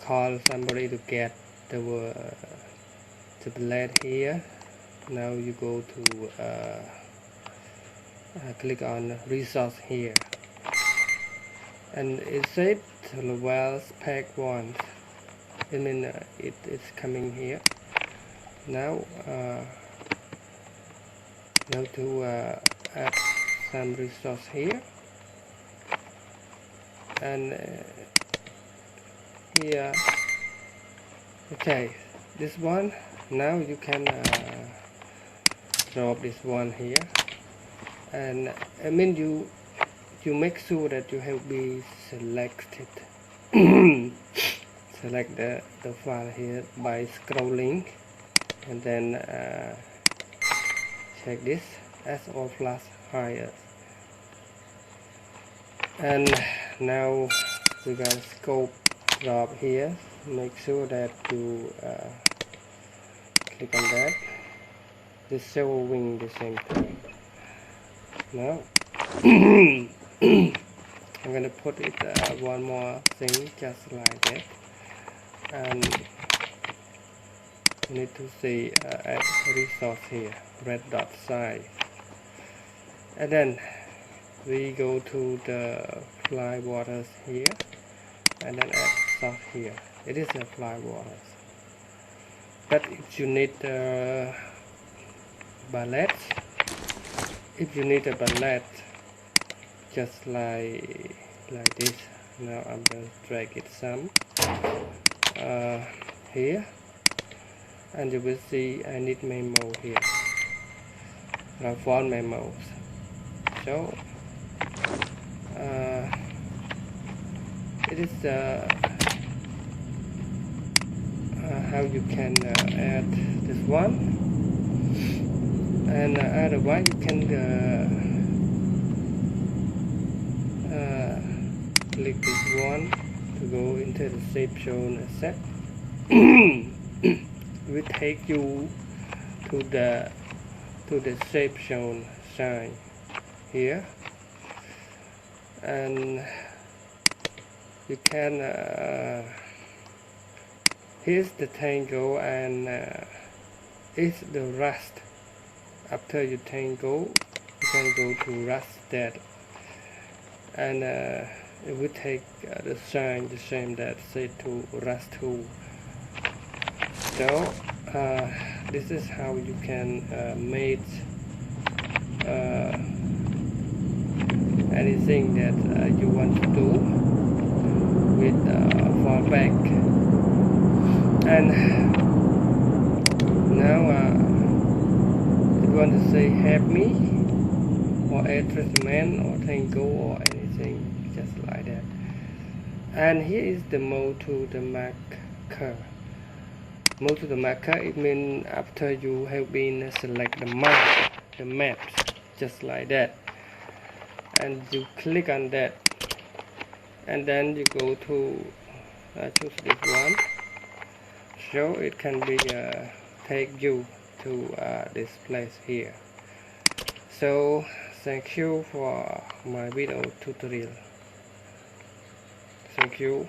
call somebody to get the tablet here. Now you go to click on resource here, and it said Survivals pack 1. I mean it's coming here. Now to add some resource here, and here, okay, this one. Now you can drop this one here, and I mean you make sure that you have be selected. Select the file here by scrolling, and then check this as all flash higher, and now we got a scope drop here. Make sure that you click on that. This showing the same thing. Now I'm gonna put it one more thing just like that, and you need to see add resource here, red dot side, and then we go to the fly waters here, and then add soft here. It is a fly waters, but if you need ballet, if you need a ballet just like this, now I'm going to drag it some here, and you will see I need memo here, font memos. So it is how you can add this one, and otherwise you can click this one to go into the shape shown set. Will take you to the shape shown sign here, and you can here's the Tango, and it's the rust. After you Tango, you can go to rust that, and it will take the sign the same that say to rust 2. So this is how you can make anything that you want to do with fallback. And now you want to say help me, or addressment, or Tango, or anything just like that. And here is the move to the marker. Move to the marker, it means after you have been select the map, the maps, just like that, and you click on that, and then you go to choose this one, so it can be take you to this place here. So thank you for my video tutorial. Thank you.